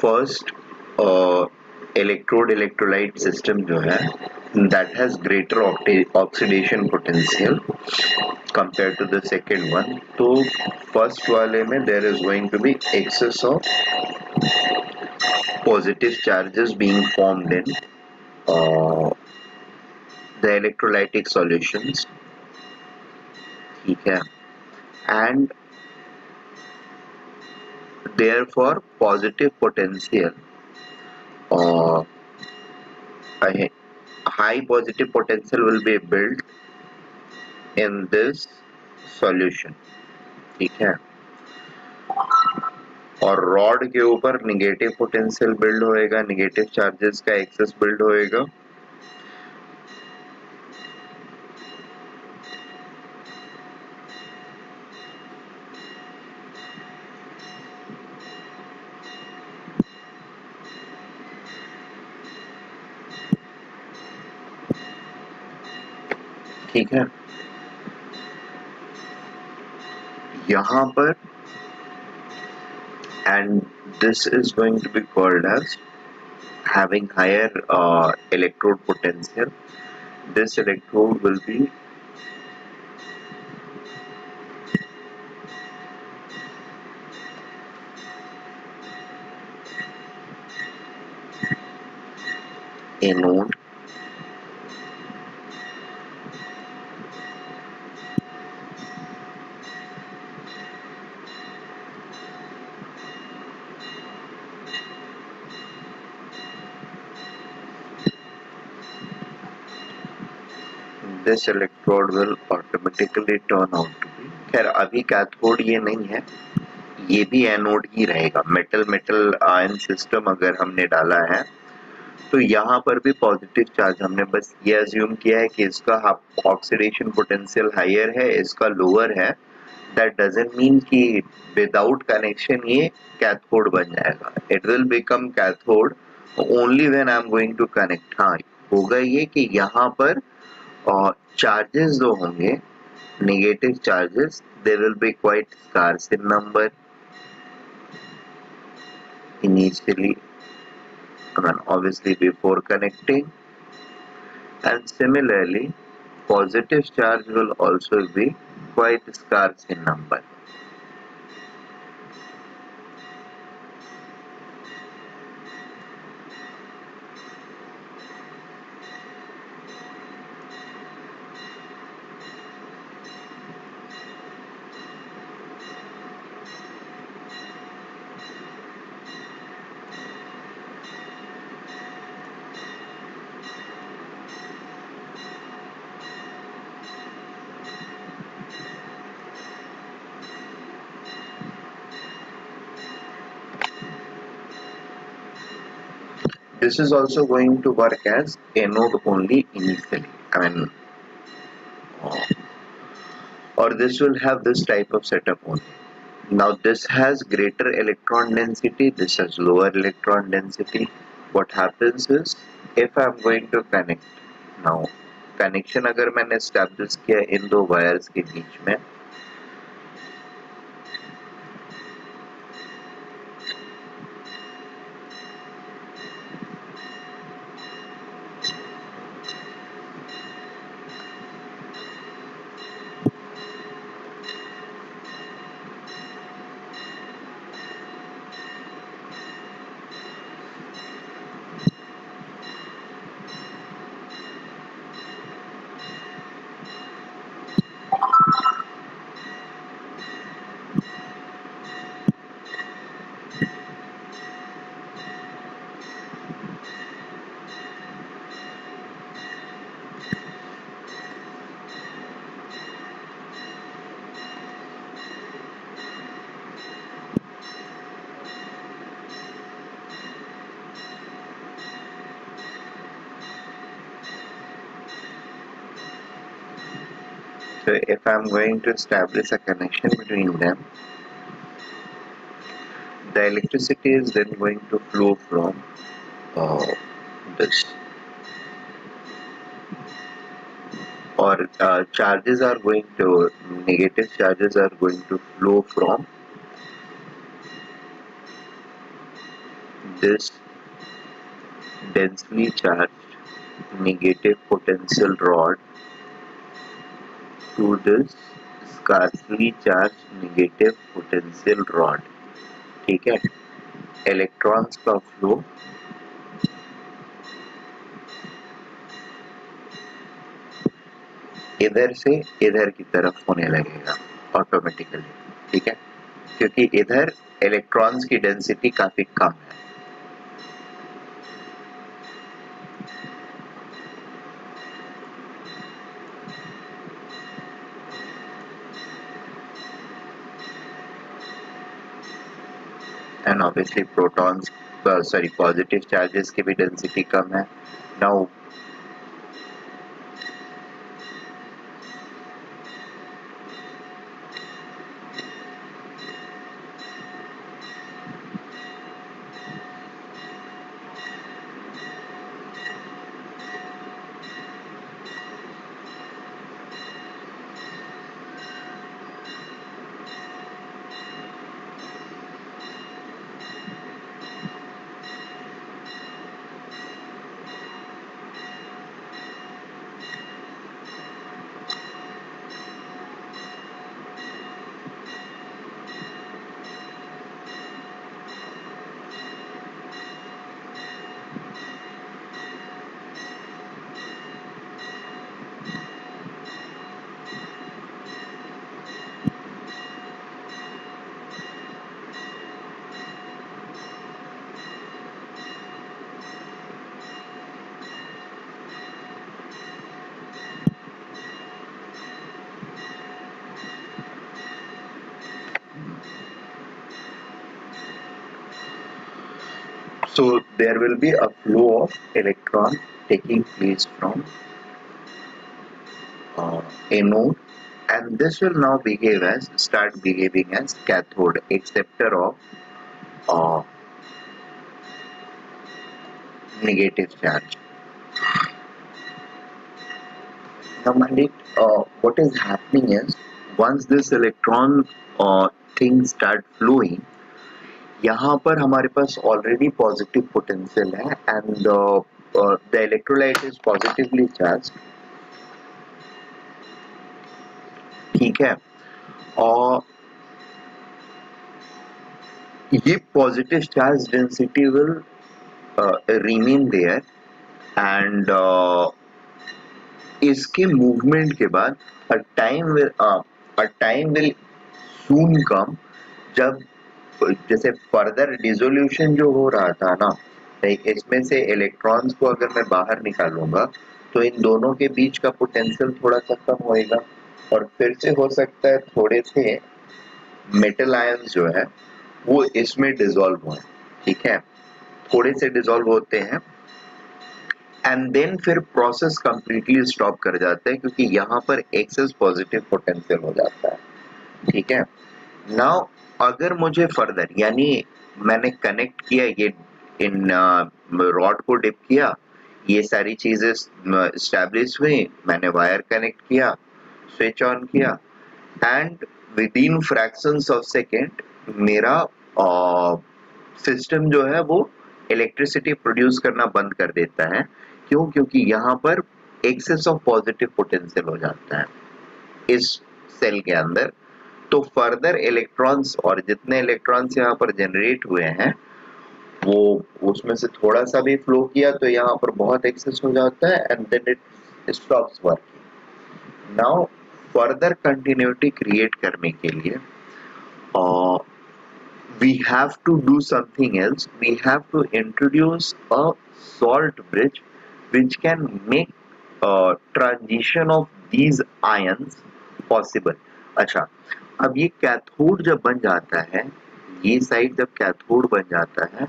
First electrode electrolyte system जो है that has greater oxidation potential compared to the second one. तो first वाले में there is going to be excess of positive charges being formed in the electrolytic solutions. ठीक है, and therefore positive potential a high positive potential will be built in this solution. ठीक है, और rod के ऊपर negative potential build होएगा, negative charges का access build होएगा. ठीक है, यहाँ पर and this is going to be called as having higher electrode potential. This electrode will be anode. This electrode will automatically turn out to be, खैर अभी cathode ये नहीं है, ये भी एनोड ही रहेगा. मेटल मेटल आयन सिस्टम अगर हमने डाला है तो यहाँ पर भी पॉजिटिव चार्ज, हमने बस ये अज्यूम किया है कि इसका ऑक्सीडेशन पोटेंशियल हायर है, इसका लोअर है. दैट डजंट मीन कि विदाउट कनेक्शन ये कैथोड बन जाएगा. It will become cathode only when I am going to connect. हाँ, होगा ये कि यहाँ पर चार्जेस जो होंगे negative charges, they will be quite scarce in number initially, obviously before connecting, and similarly positive charge will also be quite scarce in number. This is also going to work as anode only initially. Or this will have this type of setup only. Now this has greater electron density, this has lower electron density. What happens is, if I am going to connect, now connection अगर मैंने establish किया इन दो wires के बीच में, so if I am going to establish a connection between them, the electricity is then going to flow from this, or charges are going to, negative charges are going to flow from this densely charged negative potential rod to this scarcely charged negative potential rod. ठीक है, electrons का flow इधर से इधर की तरफ होने लगेगा ऑटोमेटिकली, ठीक है, क्योंकि इधर इलेक्ट्रॉन्स की डेंसिटी काफी कम है. And obviously protons sorry positive charges की भी डेंसिटी कम है. Now so there will be a flow of electron taking place from anode, and this will now start behaving as cathode, acceptor of negative charge. Now mind it, what is happening is once this electron thing start flowing, यहाँ पर हमारे पास already positive potential है and the electrolyte is positively charge, ठीक है, और ये positive charge density will remain there and इसके मूवमेंट के बाद अ टाइम विल सून कम जब जैसे फर्दर डिसोल्यूशन जो हो रहा था ना, इसमें से इलेक्ट्रॉन्स को अगर मैं बाहर निकालूंगा तो इन दोनों के बीच का पोटेंशियल थोड़ा सा कम होएगा और फिर से हो सकता है थोड़े से मेटल आयंस जो है वो इसमें डिसॉल्व हो, ठीक है, थोड़े से डिसॉल्व होते हैं एंड देन फिर प्रोसेस कंप्लीटली स्टॉप कर जाता है क्योंकि यहाँ पर एक्सेस पॉजिटिव पोटेंशियल हो जाता है, ठीक है. नाउ अगर मुझे फर्दर यानी मैंने कनेक्ट किया ये इन रॉड को डिप किया, ये सारी चीजें एस्टैब्लिश हुई, मैंने वायर कनेक्ट किया, स्विच ऑन किया and with in fractions of second मेरा सिस्टम जो है वो इलेक्ट्रिसिटी प्रोड्यूस करना बंद कर देता है. क्यों? क्योंकि यहाँ पर एक्सेस ऑफ पॉजिटिव पोटेंशियल हो जाता है इस सेल के अंदर. तो फर्दर इलेक्ट्रॉन्स और जितने इलेक्ट्रॉन्स यहाँ पर जनरेट हुए हैं वो उसमें से थोड़ा सा भी फ्लो किया तो यहाँ पर बहुत एक्सेस हो जाता है and then it stops working. Now further continuity create करने के लिए we have to do something else. We have to introduce a salt bridge which can make transition of these ions possible. अच्छा, अब ये cathode जब बन जाता है, ये साइड जब कैथोड बन जाता है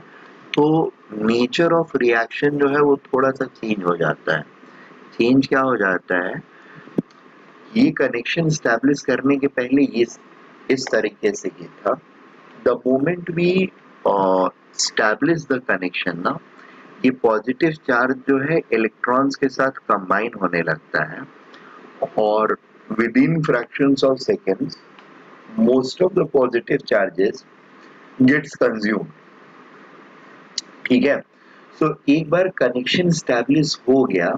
तो नेचर ऑफ रिएक्शन जो है वो थोड़ा सा चेंज हो जाता है. चेंज क्या हो जाता है, ये कनेक्शन स्टैब्लिश करने के पहले ये इस तरीके से ये था. The moment we establish the connection ना, ये पॉजिटिव चार्ज जो है इलेक्ट्रॉन्स के साथ कंबाइन होने लगता है और within fractions of seconds most of the positive charges gets consumed. ठीक है। सो एक बार कनेक्शन स्टैब्लिश हो गया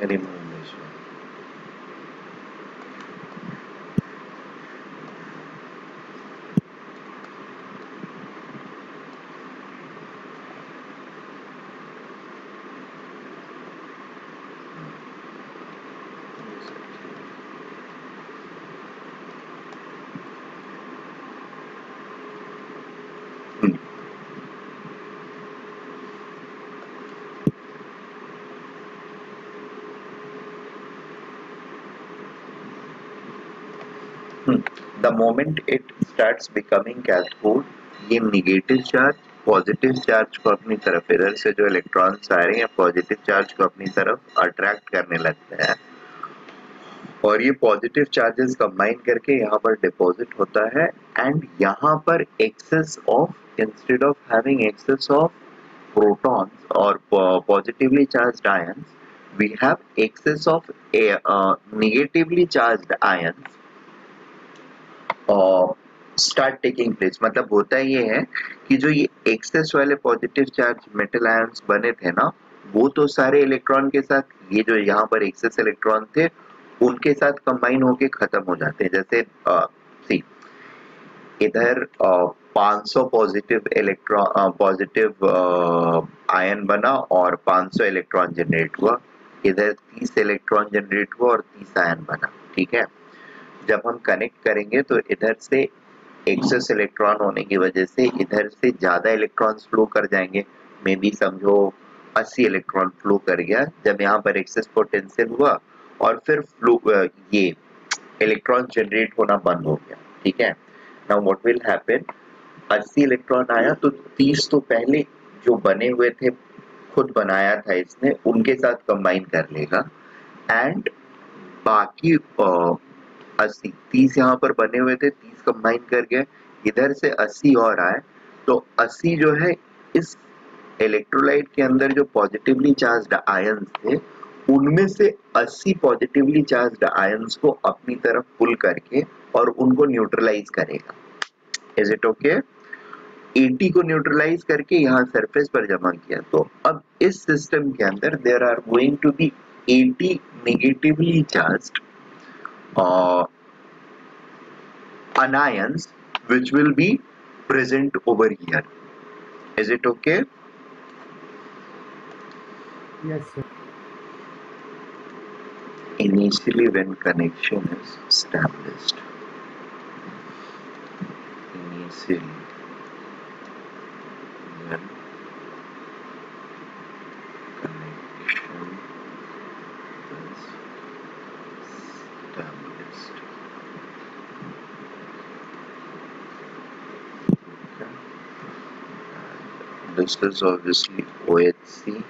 remove this one. The moment it starts becoming cathode, ये निगेटिव चार्ज पॉजिटिव चार्ज को अपनी तरफ, इधर से जो इलेक्ट्रॉन्स आ रहे हैं पॉजिटिव चार्ज को अपनी तरफ अट्रैक्ट करने लगते हैं और ये पॉजिटिव चार्जेस कंबाइन करके यहाँ पर डिपॉजिट होता है एंड यहाँ पर excess of, instead of having excess of protons or positively charged ions, we have excess of negatively charged ions start taking place. मतलब होता ये है कि जो ये excess वाले positive charge metal ions बने थे ना, वो तो सारे इलेक्ट्रॉन के साथ, ये जो यहाँ पर excess इलेक्ट्रॉन थे उनके साथ कंबाइन होके खत्म हो जाते हैं। जैसे सी इधर 500 पॉजिटिव इलेक्ट्रॉन, पॉजिटिव आयन बना और 500 इलेक्ट्रॉन जनरेट हुआ, इधर 30 इलेक्ट्रॉन जनरेट हुआ और 30 आयन बना। ठीक है, जब हम कनेक्ट करेंगे तो इधर से एक्सेस इलेक्ट्रॉन होने की वजह से इधर से ज्यादा इलेक्ट्रॉन्स फ्लो कर जाएंगे, मे बी समझो 80 इलेक्ट्रॉन फ्लो कर गया जब यहाँ पर एक्सेस पोटेंशियल हुआ और फिर फ्लो ये इलेक्ट्रॉन जनरेट होना बंद हो गया। ठीक है, now what will happen, 80 electron आया तो 30 तो पहले जो बने हुए थे, खुद बनाया था इसने, उनके साथ कंबाइन कर लेगा एंड बाकी 80, 30 यहाँ पर बने हुए थे, 30 कंबाइन कर गए, इधर से 80 और आए तो 80 जो है इस इलेक्ट्रोलाइट के अंदर जो पॉजिटिवली चार्ज्ड आयंस थे उनमें से 80 पॉजिटिवली चार्ज्ड आयंस को अपनी तरफ पुल करके और उनको न्यूट्रलाइज करेगा। Is it okay? 80 को न्यूट्रलाइज करके यहाँ सरफेस पर जमा किया, तो अब इस सिस्टम के अंदर there are going to be 80 negatively charged anions which will be present over here. Is it okay? Yes, sir. Initially when connection is established, initially when connection is established, okay, and this is obviously OHC.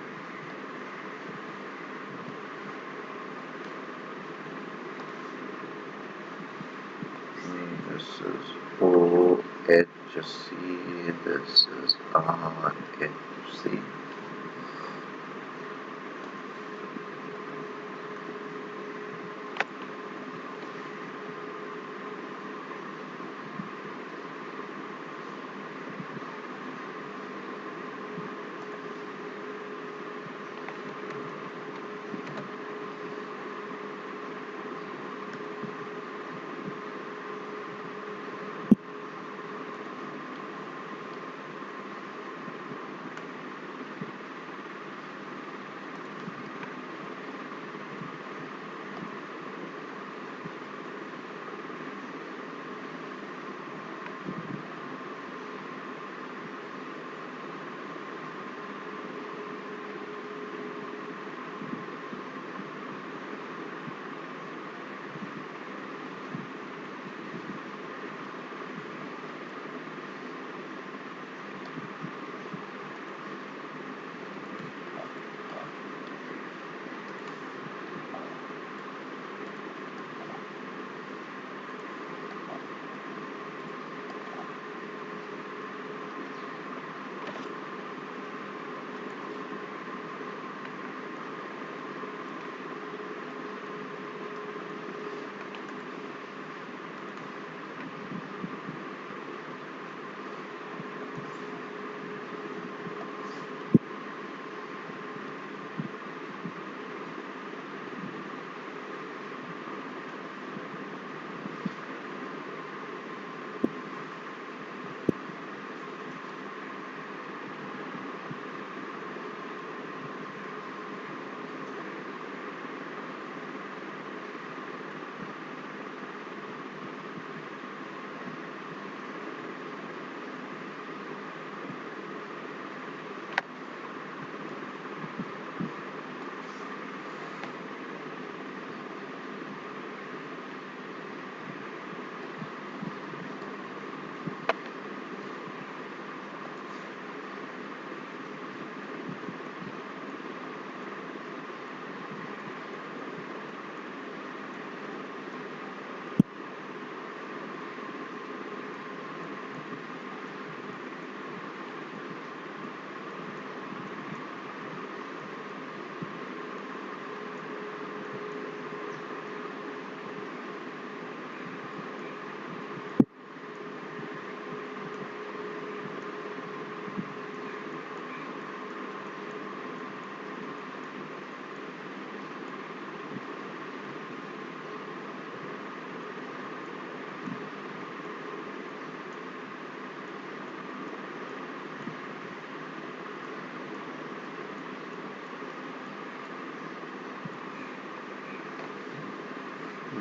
This is OHC, this is RHC.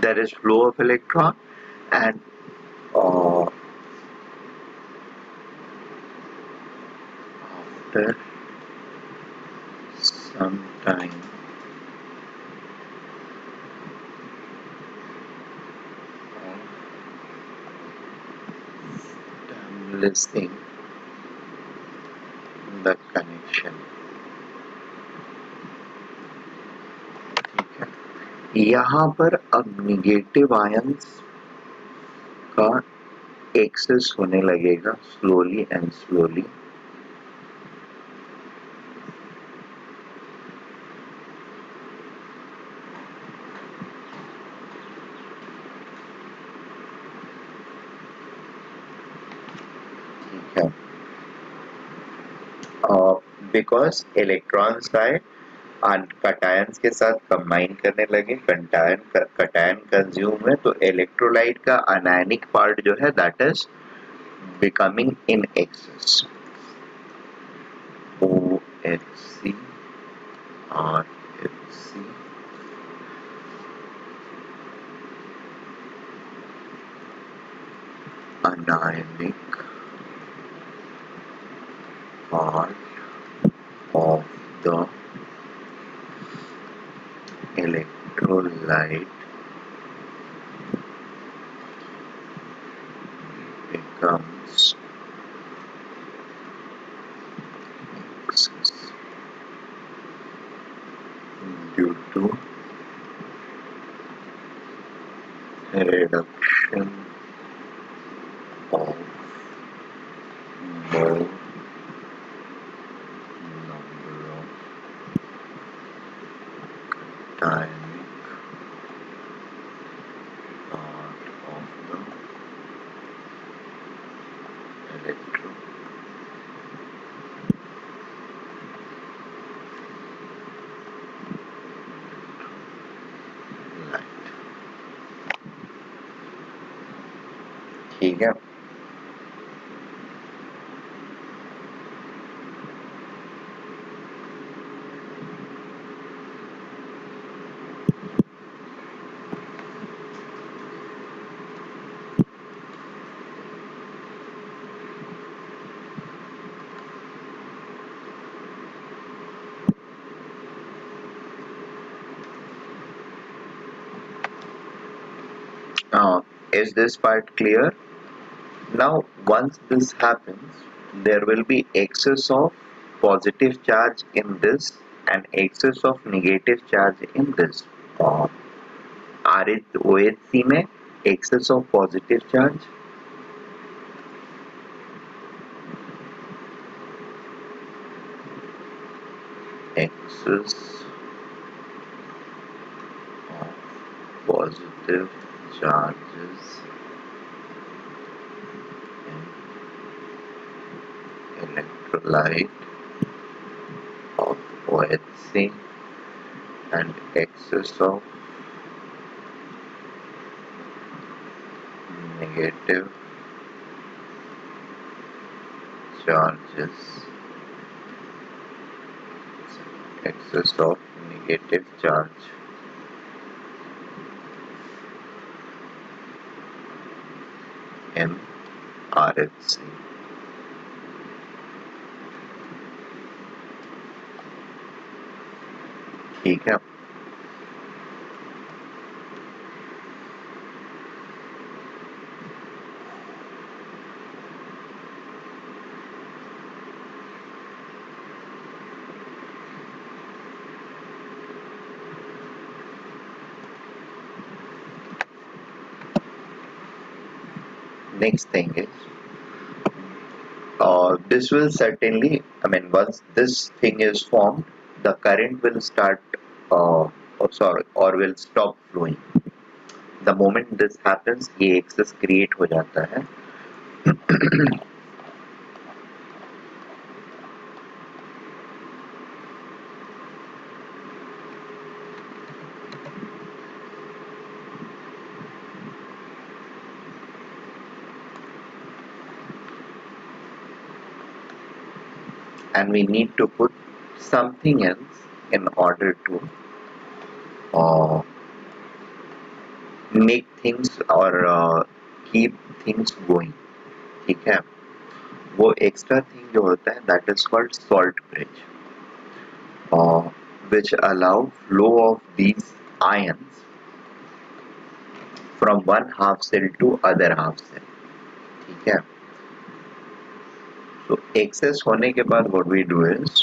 there is flow of electron, and after some time of establishing the connection, ठीक है, यहाँ पर अब negative ions का access होने लगेगा slowly and slowly, ठीक है, बिकॉज इलेक्ट्रॉन्स आए कटायंस के साथ कंबाइन करने लगे, कटायन कंज्यूम है, तो इलेक्ट्रोलाइट का अनायनिक पार्ट जो है that is becoming in excess, OHC RHC anionic part of the electrolyte becomes excess due to reduction of mole number of ionic part of the electrolyte, ठीक है। Is this part clear? Now, once this happens, there will be excess of positive charge in this and excess of negative charge in this. OHC में excess of positive charge, excess of positive charges in electrolyte of OHC and excess of negative charges, excess of negative charge in RHC. ठीक है, next thing is this will certainly, I mean, once this thing is formed, the current will start or will stop flowing. The moment this happens, ये excess create हो जाता है. And we need to put something else in order to make things और keep things going, ठीक है। वो extra thing जो होता है that is called salt bridge, which allow flow of these ions from one half cell to other half cell, ठीक है। तो excess होने के बाद what we do is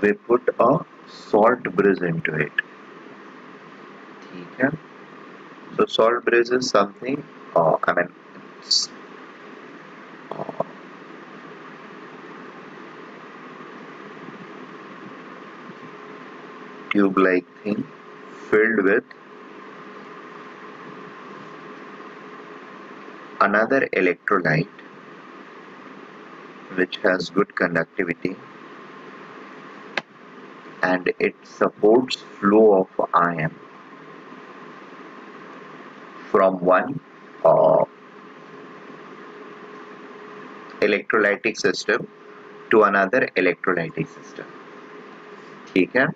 we put a salt bridge into it, ठीक है। So salt bridge is something, I mean, it's, uh, tube-like thing filled with another electrolyte which has good conductivity and it supports flow of ion from one electrolytic system to another electrolytic system, ठीक है।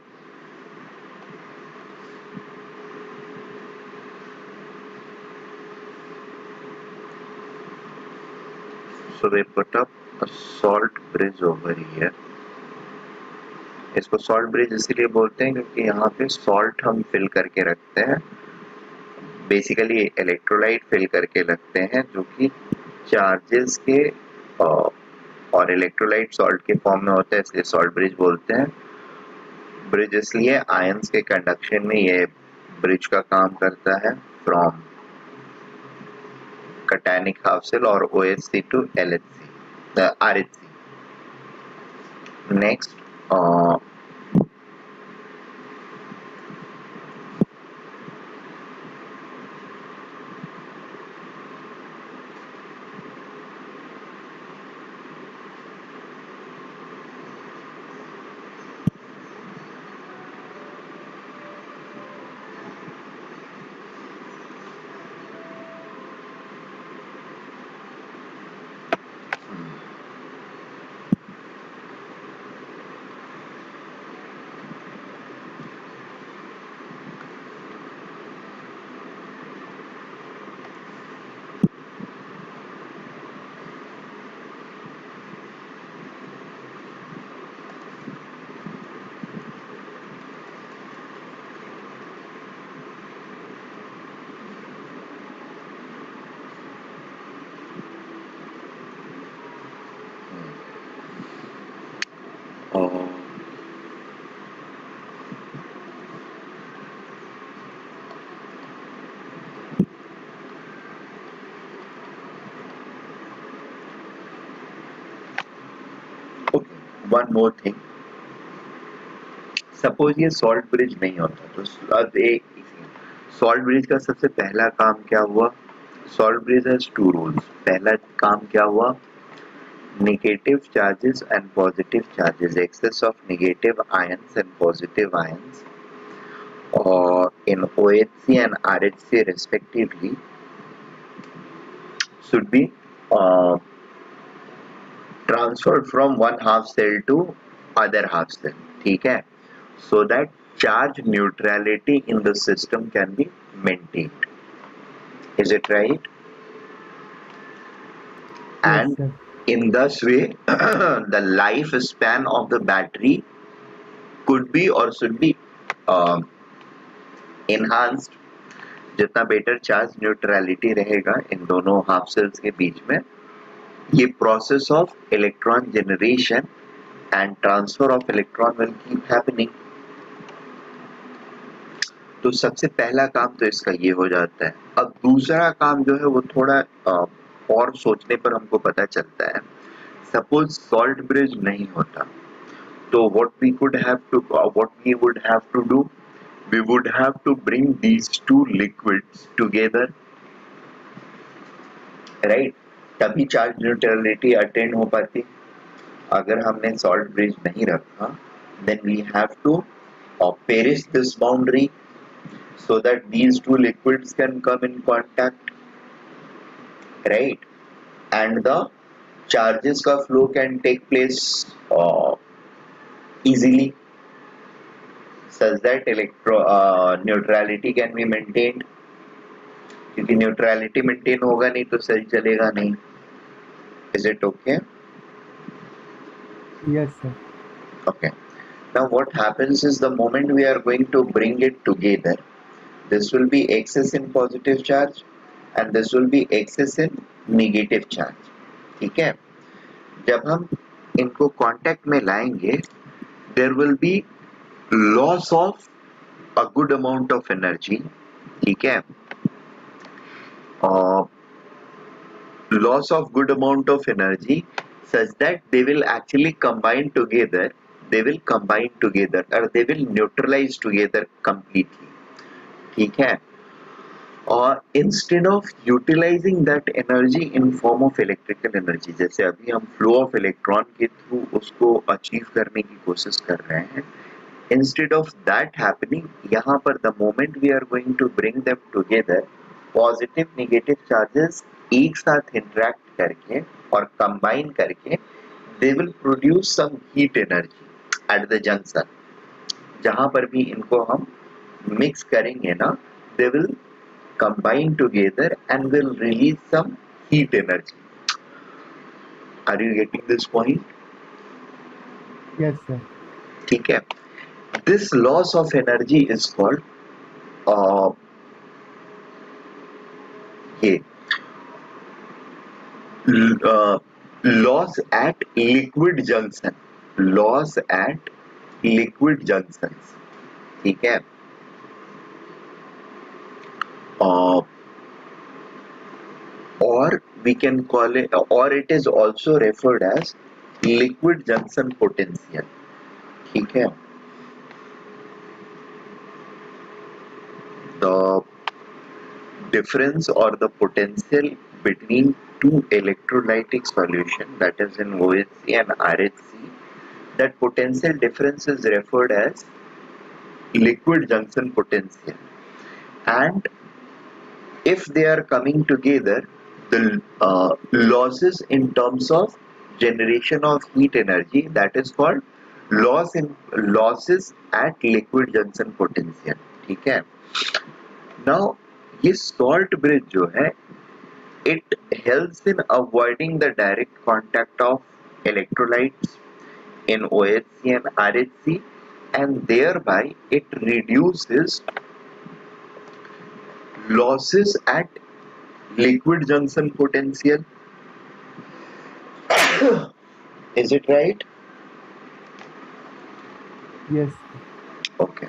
So we put up a salt bridge over here. इसको salt bridge इसलिए बोलते हैं क्योंकि यहाँ पे salt हम फिल करके रखते हैं, बेसिकली इलेक्ट्रोलाइट फिल करके रखते हैं जो कि चार्जेस के और इलेक्ट्रोलाइट सॉल्ट के फॉर्म में होता है, इसलिए सॉल्ट ब्रिज बोलते हैं। ब्रिज इसलिए आयंस के कंडक्शन में ये ब्रिज का काम करता है from cationic half cell or OHC to LHC, the RHC. Next, one more thing, suppose ये सॉल्ट ब्रिज नहीं होता तो सॉल्ट ब्रिज का सबसे पहला काम क्या हुआ, salt bridge has two rules. पहला काम क्या हुआ, negative charges and positive charges, excess of negative ions and positive ions in OHC and RHC respectively should be transferred from one half cell to other half cell, ठीक है, so that charge neutrality in the system can be maintained. Is it right? Yes, And sir. in this way the lifespan of the battery could be or should be enhanced. जितना better charge neutrality रहेगा इन दोनों half sales के बीच में, ये process of electron generation and transfer of electron will keep happening. तो सबसे पहला काम तो इसका ये हो जाता है। अब दूसरा काम जो है वो थोड़ा और सोचने पर हमको पता चलता है। सपोज सॉल्ट ब्रिज नहीं होता तो what we would have to do, we would have to bring these two liquids together, right? तभी चार्ज न्यूट्रलिटी अटेन हो पाती। अगर हमने सॉल्ट ब्रिज नहीं रखा then we have to perish this boundary so that these two liquids can come in contact, right? And the charges का flow can take place easily such that neutrality can be maintained. क्योंकि neutrality maintain होगा नहीं तो cell चलेगा नहीं. Is it okay? Yes, sir. Okay. Now what happens is the moment we are going to bring it together, this will be excess in positive charge and this will be excess in negative charge. ठीक है? जब हम इनको contact में लाएंगे, there will be loss of a good amount of energy. ठीक है? Loss of good amount of energy such that they will actually combine together. They will combine together or they will neutralize together completely. ठीक है? और instead of utilising that energy in form of electrical energy, जैसे अभी हम flow of electron के through उसको achieve करने की कोशिश कर रहे हैं, इंस्टेड ऑफ दैट हैपनिंग, यहाँ पर the moment we are going to bring them together, positive negative charges एक साथ इंटरेक्ट करके और कंबाइन करके they will produce some heat energy at the junction. जहां पर भी इनको हम मिक्स करेंगे ना, they will combine together and will release some heat energy. Are you getting this point? Yes, sir. ठीक है. This loss of energy is called uh, ये loss at liquid junction. Loss at liquid junctions. ठीक है. Or we can call it, or it is also referred as liquid junction potential. ठीक है. The difference or the potential between two electrolytic solution, that is in OHC and RHC, that potential difference is referred as liquid junction potential. And if they are coming together, the losses in terms of generation of heat energy, that is called losses at liquid junction potential. ठीक है. Now ये salt bridge जो है, it helps in avoiding the direct contact of electrolytes in OHC and RHC, and thereby it reduces losses at liquid junction potential. Is it right? Yes. Okay.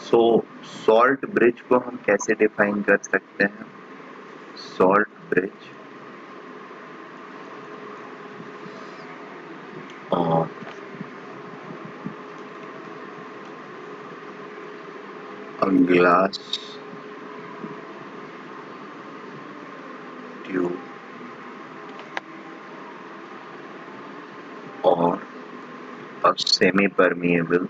So salt bridge को हम कैसे define कर सकते हैं? Salt bridge और a glass tube or a semi-permeable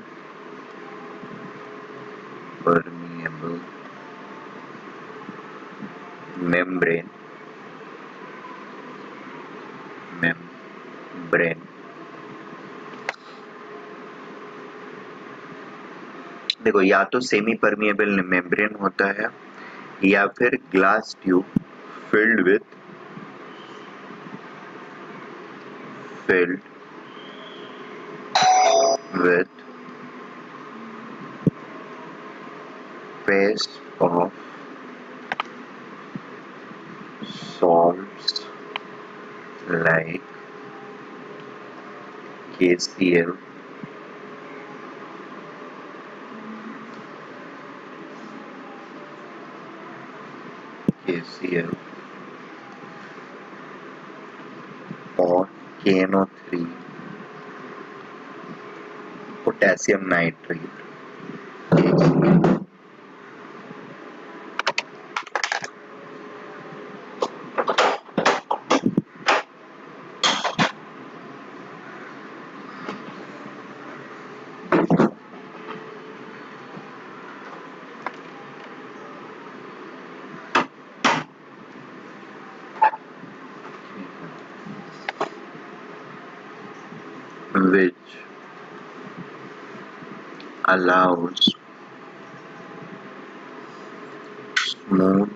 membrane membrane देखो, या तो सेमी परमिएबल मेम्ब्रेन होता है या फिर glass tube filled with paste of salts like KCl, or KNO3, potassium nitrate, which allows smooth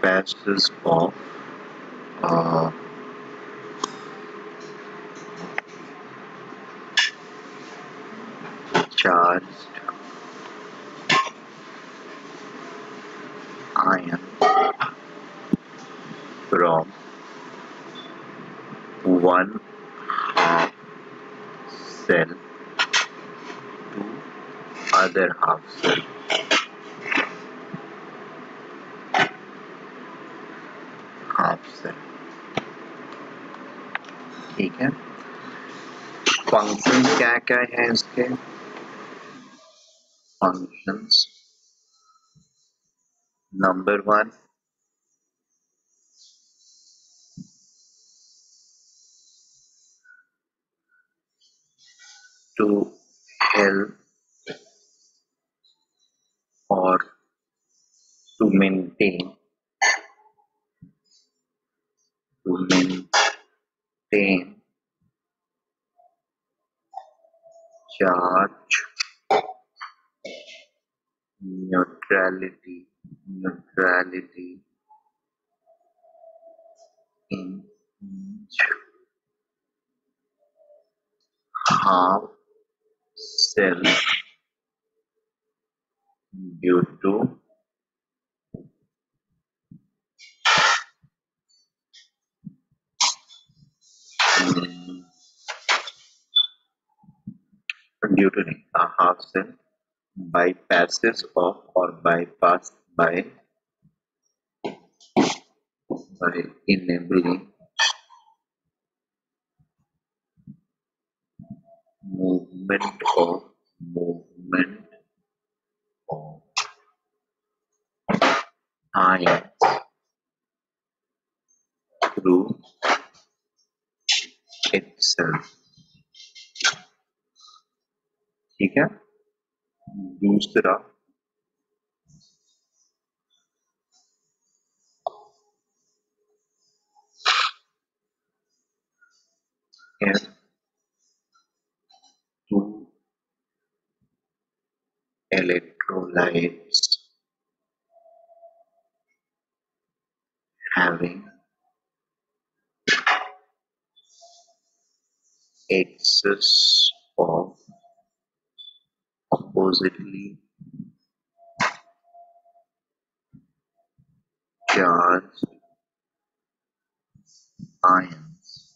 passes of uh, charged ion from one half cell to other half cell. ठीक है, function क्या क्या है इसके? Functions number 1, to help or to maintain charge neutrality in each half cell due to a half cell bypasses of or bypassed by enabling movement of ions through itself. ठीक है, दूसरा if two electrolytes having excess of oppositely charged ions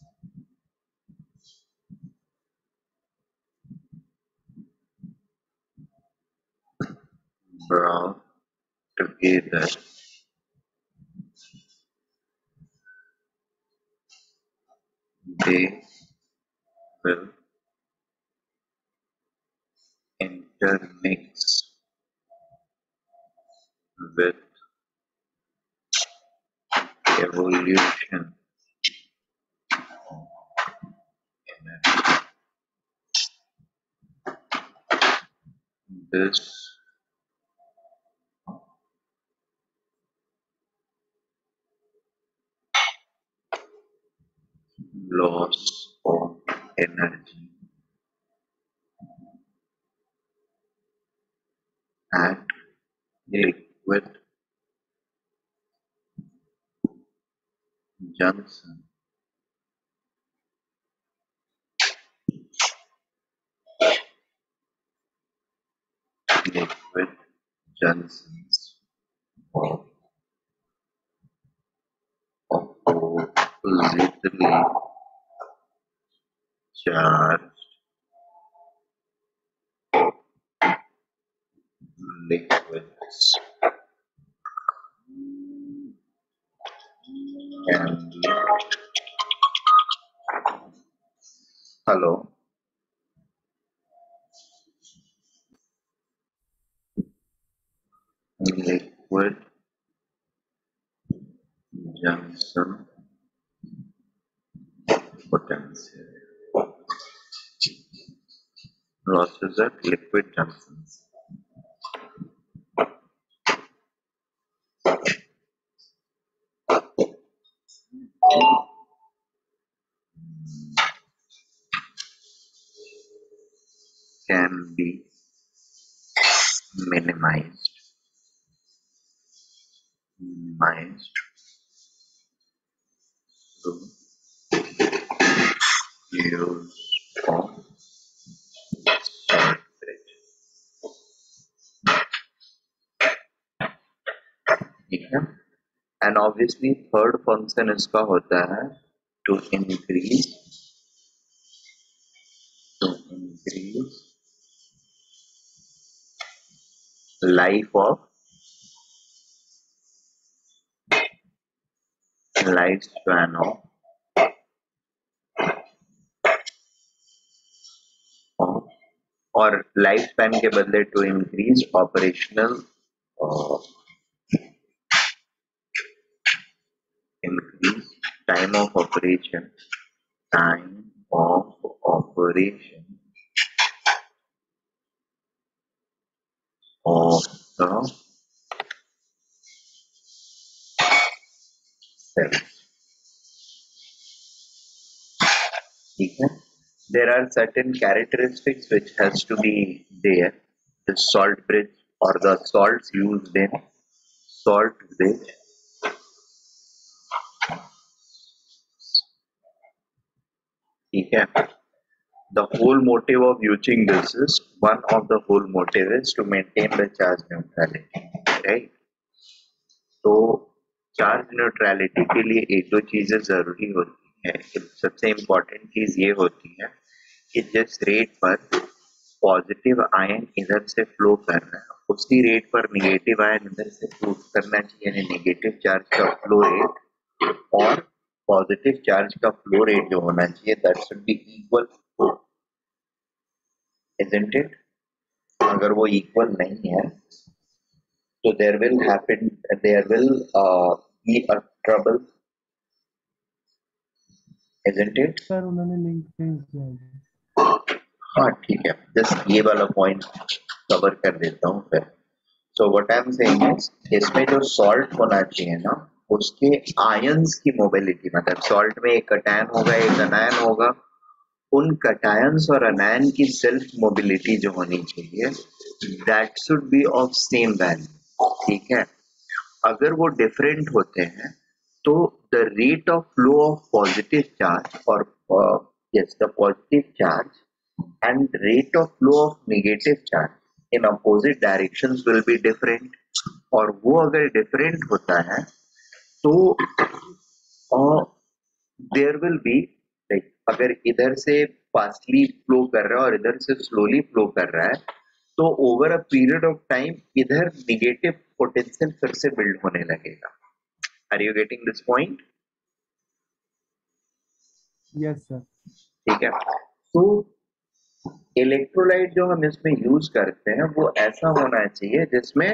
brought together they will intermix with evolution energy. This loss of energy at liquid junction liquid junctions of oppositely charged liquids can be hello liquid junction potential losses at liquid junctions can be minimized through use of salt bridge. ठीक है and obviously third function इसका होता है to increase life of life span of और life span के बदले to increase operational increase time of operation of the cell. ठीक है there are certain characteristics which has to be there the salt bridge or the salts used in salt bridge ठीक है the whole motive of using this is one of the whole motive is to maintain the charge neutrality right तो charge neutrality के लिए एक दो चीजें जरूरी होती है सबसे इम्पोर्टेंट चीज ये होती है कि जिस रेट पर पॉजिटिव आयन इधर से फ्लो कर रहा है उसी रेट पर नेगेटिव आयन इधर से फ्लो करना चाहिए यानी नेगेटिव चार्ज का फ्लो रेट और पॉजिटिव चार्ज का फ्लो रेट जो होना चाहिए that should be equal isn't it अगर वो इक्वल नहीं है so there will be a trouble isn't it sir उन्होंने लिंक भेज दिया है हाँ ठीक है जस्ट ये वाला पॉइंट कवर कर देता हूँ फिर so what I am saying is इसमें जो सॉल्ट होना चाहिए ना उसके आयंस की मोबिलिटी मतलब सॉल्ट में एक कटायन होगा एक अनायन होगा उन कटायंस और अनायन की सेल्फ मोबिलिटी जो होनी चाहिए that should be of same value ठीक है अगर वो डिफरेंट होते हैं तो the rate of flow of positive charge और yes the positive charge and rate of flow of negative charge in opposite directions will be different और वो अगर different होता है तो देयर विल बी लाइक अगर इधर से फास्टली फ्लो कर रहा है और इधर से स्लोली फ्लो कर रहा है तो over a period of time इधर निगेटिव पोटेंशियल फिर से बिल्ड होने लगेगा. Are you getting this point? Yes sir. ठीक है. तो इलेक्ट्रोलाइट जो हम इसमें यूज करते हैं वो ऐसा होना चाहिए जिसमें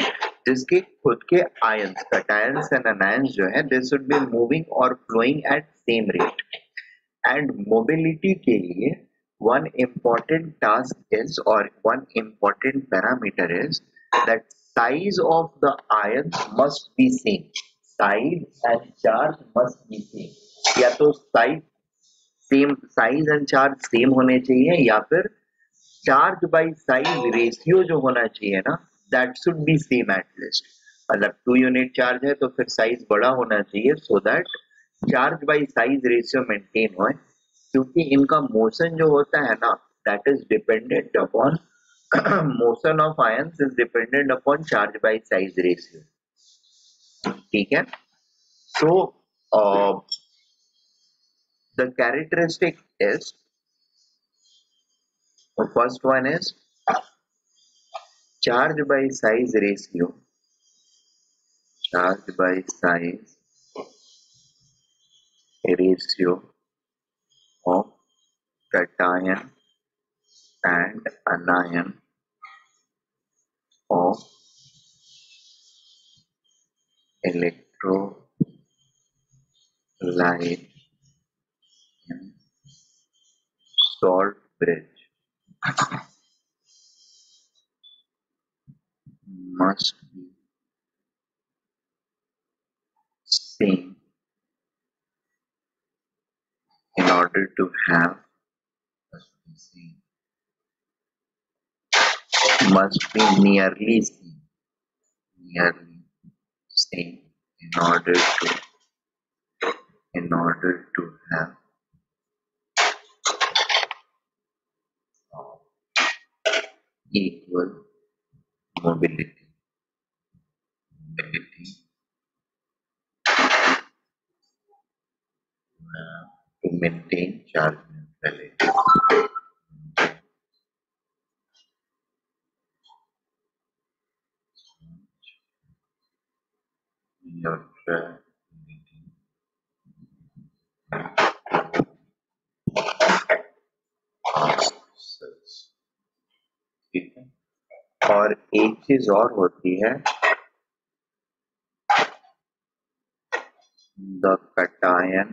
जिसके खुद के आयंस कैटायंस एंड अनायंस जो है दे शुड बी मूविंग और flowing at same rate. And mobility के लिए one important task is or one important parameter is that size of the ions must be same. Size and charge must be same. या तो size and charge same होने चाहिए या फिर charge by size ratio जो होना चाहिए ना that should be same at least. मतलब 2 यूनिट चार्ज है तो फिर साइज बड़ा होना चाहिए so that charge by size ratio maintain हो. क्योंकि इनका मोशन जो होता है ना that is dependent upon motion of ions is dependent upon charge by size ratio. ठीक है. So the characteristic is first one is charge by size ratio. Charge by size ratio of cation and anion of electrolyte in salt bridge must be same in order to have must be nearly same in order to have equal mobility to maintain charge neutrality. ठीक है. और एक चीज और होती है the cation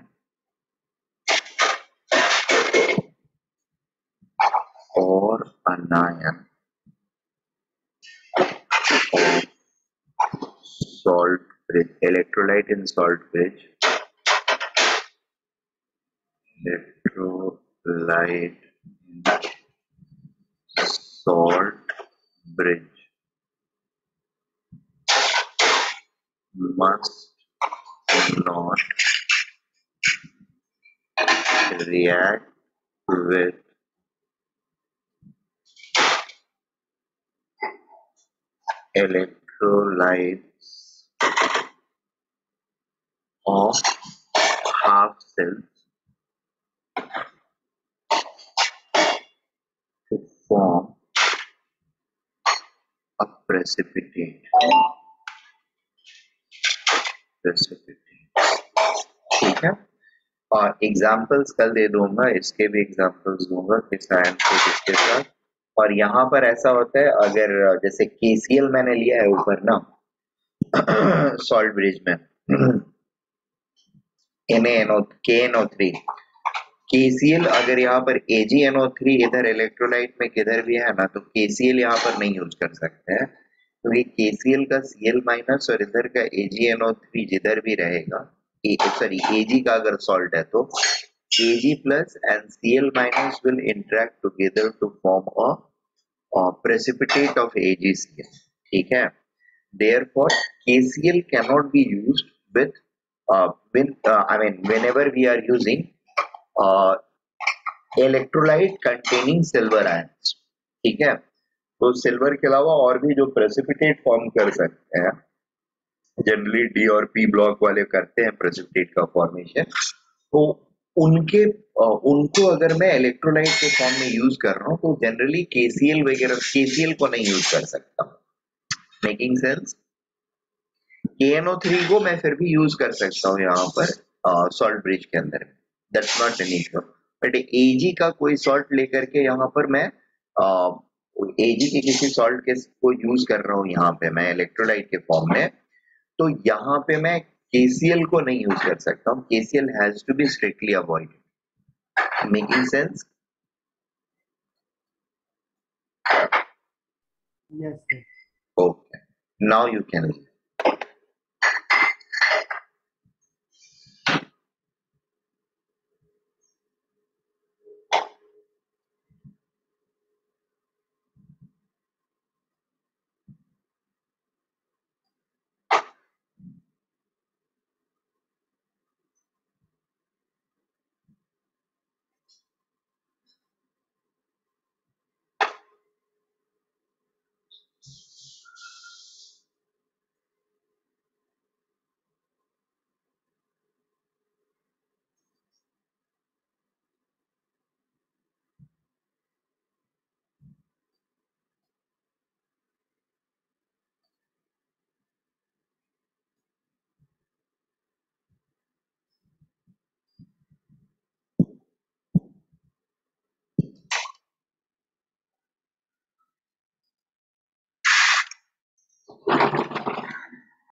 or anion of salt bridge electrolyte in salt bridge electrolyte in salt bridge must not react with electrolytes of half cells to form a precipitate. ठीक है. और एग्जाम्पल्स कल दे दूंगा, इसके भी एग्जाम्पल्स दूंगा किस आयन से किसके साथ. और यहाँ पर ऐसा होता है अगर जैसे KCl मैंने लिया है ऊपर ना सॉल्ट ब्रिज में KNO3 KCl अगर यहाँ पर AgNO3 इधर इलेक्ट्रोलाइट में किधर भी है ना तो KCl यहाँ पर नहीं यूज कर सकते हैं क्योंकि KCl का Cl माइनस और इधर का AgNO3 जिधर भी रहेगा सॉरी Ag का अगर सॉल्ट है तो Ag plus and Cl minus will interact together to form a precipitate of AgCl. ठीक है. Therefore, KCl cannot be used with whenever we are using electrolyte containing silver ions. ठीक है. तो silver के अलावा और भी जो प्रेसिपिटेट फॉर्म कर सकते हैं जनरली D और P ब्लॉक वाले करते हैं प्रेसिपिटेट का फॉर्मेशन. तो उनको अगर मैं इलेक्ट्रोलाइट के फॉर्म में यूज कर रहा हूँ तो जनरली केसीएल वगैरह केसीएल को नहीं यूज कर सकता। Making sense? KNO3 को मैं फिर भी यूज कर सकता हूँ यहाँ पर सॉल्ट ब्रिज के अंदर, that's not an issue. But AG का कोई सॉल्ट लेकर के यहाँ पर मैं एजी के किसी सॉल्ट के को यूज कर रहा हूँ यहाँ पे मैं इलेक्ट्रोलाइट के फॉर्म में, तो यहाँ पे मैं KCl को नहीं यूज कर सकता हूँ। KCl has to be strictly avoided. Making sense? Yes, sir. Okay, now you can leave.